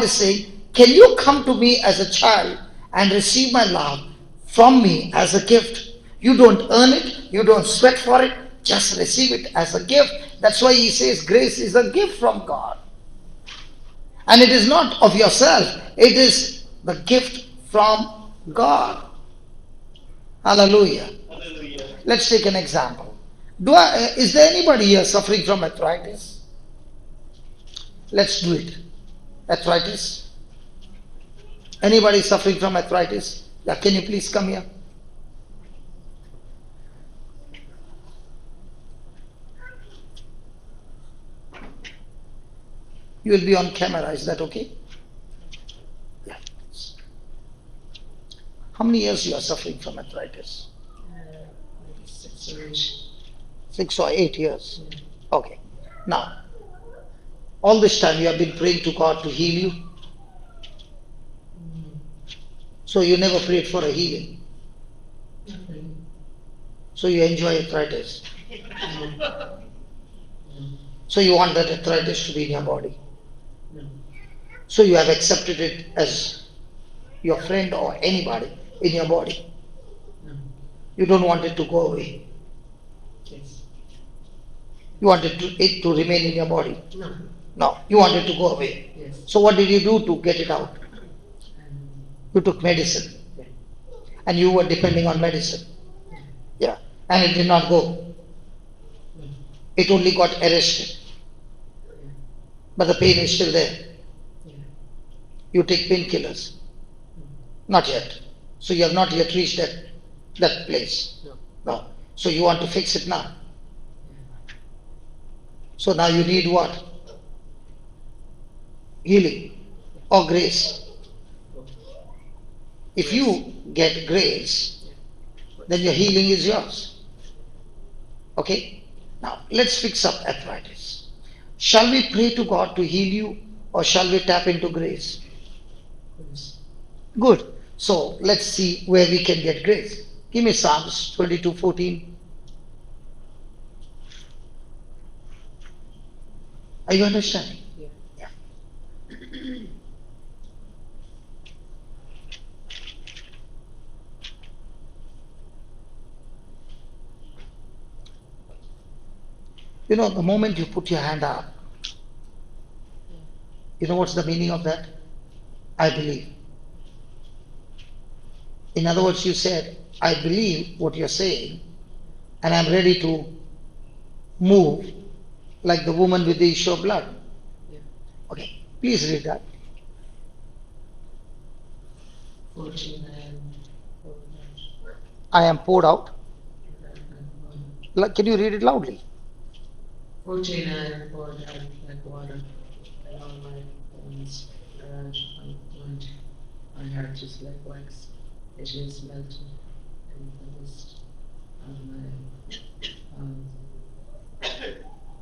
is saying, can you come to me as a child and receive my love from me as a gift? You don't earn it, you don't sweat for it, just receive it as a gift. That's why he says grace is a gift from God. And it is not of yourself, it is the gift from God. Hallelujah. Hallelujah. Let's take an example. Is there anybody here suffering from arthritis? Let's do it. Arthritis? Anybody suffering from arthritis? Yeah, can you please come here? You will be on camera, is that okay? Yeah. How many years you are suffering from arthritis? Maybe 6 or 8. 6 or 8 years. Yeah. Okay. Now, all this time you have been praying to God to heal you. So you never prayed for a healing. Okay. So you enjoy arthritis. So you want that arthritis to be in your body. No. So you have accepted it as your friend or anybody in your body. No. You don't want it to go away. Yes. You want it to remain in your body. No. No, you want it to go away. Yes. So what did you do to get it out? Um, You took medicine. yeah. And you were depending on medicine. Yeah. And it did not go. No. It only got arrested. Yeah. But the pain is still there. Yeah. You take painkillers. Not yet. So you have not yet reached that place. No. No. So you want to fix it now. So now you need what? Healing or grace. If you get grace, then your healing is yours. Okay? Now let's fix up arthritis. Shall we pray to God to heal you or shall we tap into grace? Yes. Good. So let's see where we can get grace. Give me Psalms 22:14. Are you understanding? Yeah. Yeah. You know, the moment you put your hand up, you know what's the meaning of that? I believe. In other words, you said, I believe what you're saying, and I'm ready to move like the woman with the issue of blood. Yeah. Okay, please read that. 14 and I am poured out. 4. Can you read it loudly? 14 and poured out like water, and all my bones are unjoined. My heart is like wax, it is melted, and the list of my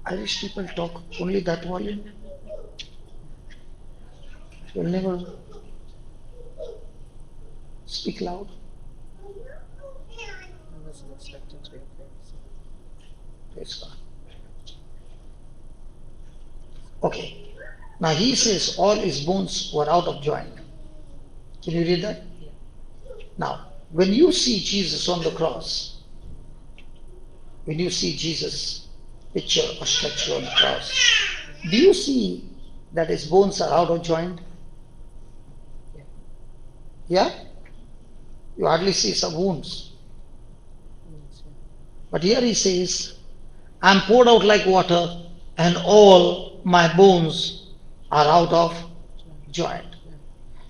Irish people talk only that volume. You'll never speak loud. I wasn't expecting to be okay. Praise God. Okay. Now he says all his bones were out of joint. Can you read that? Yeah. Now, when you see Jesus on the cross, when you see Jesus picture or statue on the cross, do you see that his bones are out of joint? Yeah. Yeah? You hardly see some wounds. Yes, yeah. But here he says, I am poured out like water and all my bones are out of joint. Yeah.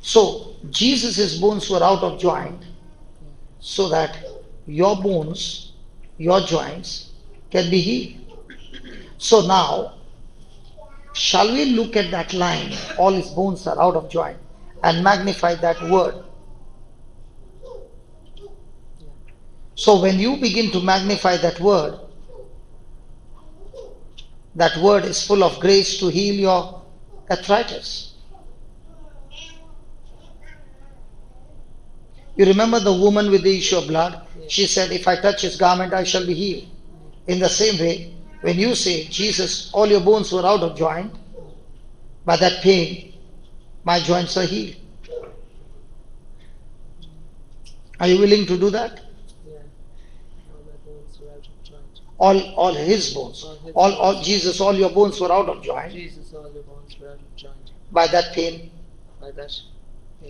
So, Jesus' bones were out of joint so that your bones, your joints can be healed. So now, shall we look at that line, all his bones are out of joint, and magnify that word? So when you begin to magnify that word is full of grace to heal your arthritis. You remember the woman with the issue of blood? She said, if I touch his garment, I shall be healed. In the same way, when you say, Jesus, all your bones were out of joint, by that pain, My joints are healed. Are you willing to do that? Yeah. All my bones were out of joint. All his bones. All Jesus, all your bones were out of joint. Jesus, all your bones were out of joint. By that pain, By that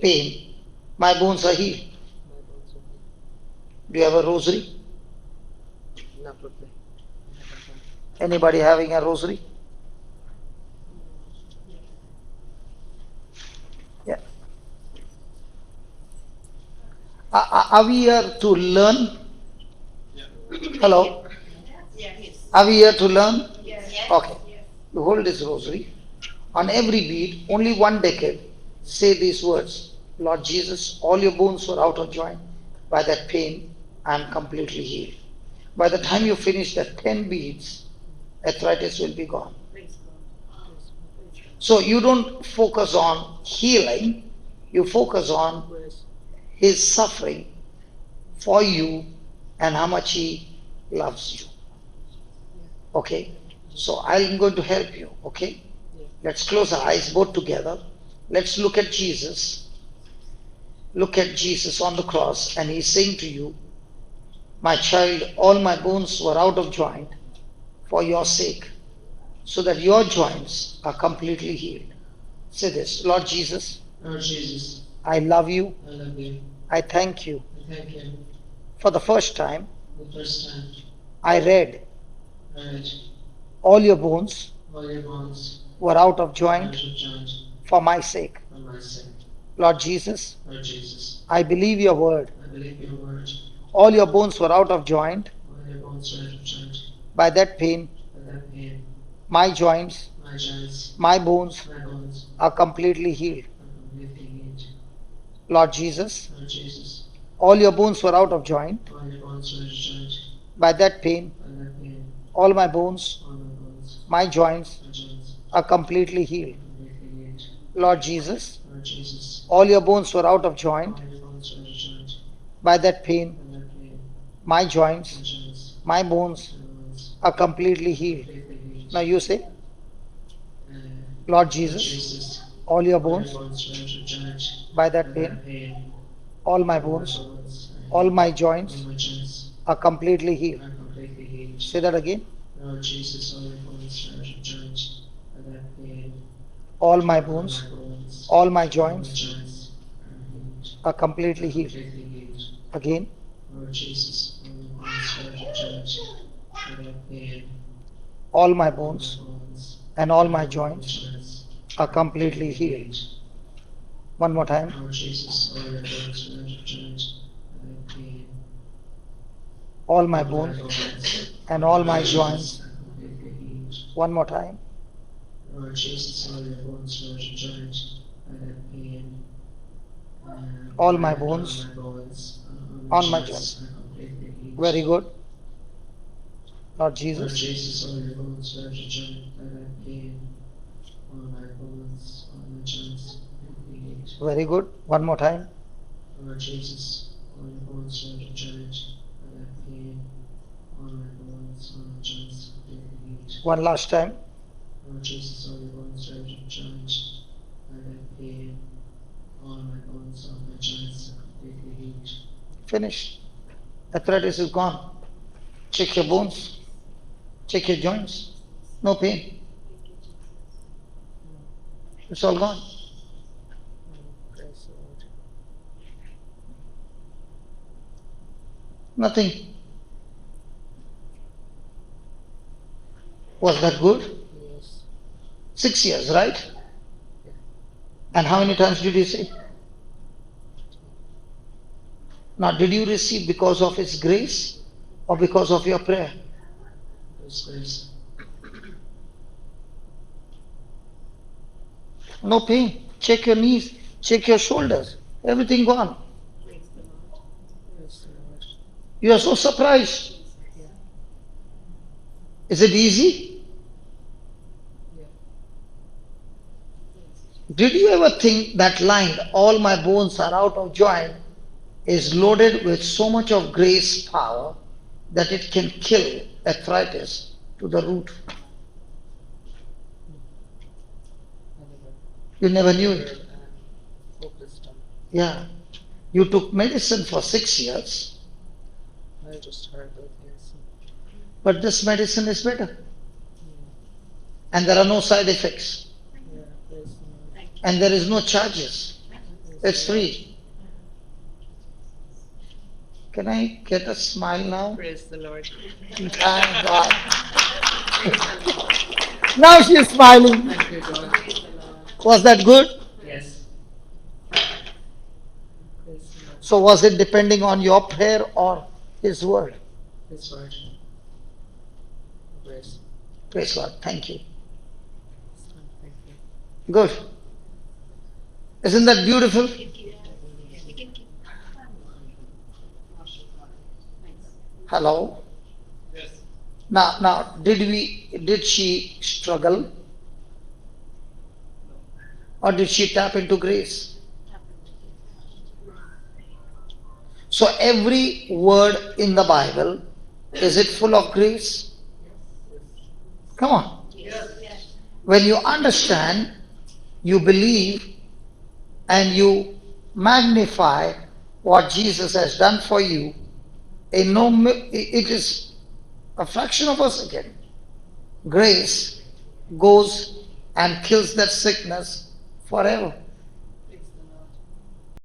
pain, my bones are healed. my bones were healed. Do you have a rosary? Not properly. Anybody having a rosary? Yeah. Are we here to learn? Hello? Are we here to learn? Yes. Okay. You hold this rosary. On every bead, only one decade, say these words. Lord Jesus, all your bones were out of joint. By that pain, I am completely healed. By the time you finish the 10 beads, arthritis will be gone. So you don't focus on healing, you focus on his suffering for you and how much he loves you. Okay? So I'm going to help you. Okay? Let's close our eyes both together. Let's look at Jesus. Look at Jesus on the cross, and he's saying to you, my child, all my bones were out of joint for your sake, so that your joints are completely healed. Say this, Lord Jesus, Lord Jesus, I love you. I love you. I thank you. I thank you. For the first time, The first time I read I read all your bones all your bones were out of out joint of joint for my sake. for my sake. Lord Jesus, Lord Jesus, I believe your word. I believe your word. All your bones were out of joint All your bones were out of joint. by that pain. By that pain, My joints, my joints, my bones my bones are completely healed. are completely healed. Lord Jesus, Lord Jesus, all your bones were out of joint all your bones were out of joint. by that pain. By that pain, All my bones, all my bones, my joints my joints are completely healed. are completely healed. Lord Jesus, Lord Jesus, all your bones were out of joint all your bones were out of joint. by that pain. By that pain, My my joints, joints, my bones my bones are completely healed. completely healed. Now you say, Uh, Lord Lord Jesus, Jesus, all your all your bones bones were out of joint. by By that pain, pain, all my all my bones, bones, all my all joints my joints are completely healed. are completely healed. Say that again. Lord Jesus, all your bones are out of joint. By that pain, All my all my bones, bones, all my all my joints joints are healed. are completely healed. Completely healed. Again, Lord Jesus, all your bones are out of joint. By that pain, all my all my bones bones, and all my all my joints joints are completely healed. One more time. Lord Jesus, all your bones are out of joint. By that pain, All my all my bones bones and all my joints. are completely healed. One more time. Lord Jesus, all your bones are out of joint. By that pain, All my bones, all my bones, all my joints are completely healed. Very good. Lord Lord Jesus, Jesus, all your bones are out of joint. By that pain, all my bones, all my joints are completely healed. very good. One more time. Lord Jesus, all your bones are out of joint. By that pain, all my bones, all my joints are completely healed. One last time. Lord Jesus, all your bones are out of joint. By that pain, all my bones, all my joints are completely healed. Finish. Arthritis is gone. Check your bones. Check your joints. No pain. It's all gone. Praise the Lord. Nothing. Was that good? Yes. 6 years, right? And how many times did you say? Now, did you receive because of His grace or because of your prayer? His grace. No pain. Check your knees. Check your shoulders. Everything gone. Praise the Lord. You are so surprised. Yeah. Is it easy? Yeah. Did you ever think that line, all my bones are out of joint, is loaded with so much of grace power that it can kill arthritis to the root? You never knew it. Yeah. You took medicine for 6 years, I just heard that, yes. but this medicine is better. And there are no side effects. Yeah, praise the Lord. And there is no charges. Praise It's the Lord. free. Can I get a smile now? Praise the Lord. Thank God. Now she is smiling. Thank you, God. Was that good? Yes. Praise the Lord. So was it depending on your prayer or His word? His word. Praise. Praise God. Thank you. Thank you. Good. Isn't that beautiful? Hello? Yes. Now, did she struggle? Or did she tap into grace? So every word in the Bible, is it full of grace? Come on. When you understand, you believe, and you magnify what Jesus has done for you, it is a fraction of a second. Grace goes and kills that sickness forever.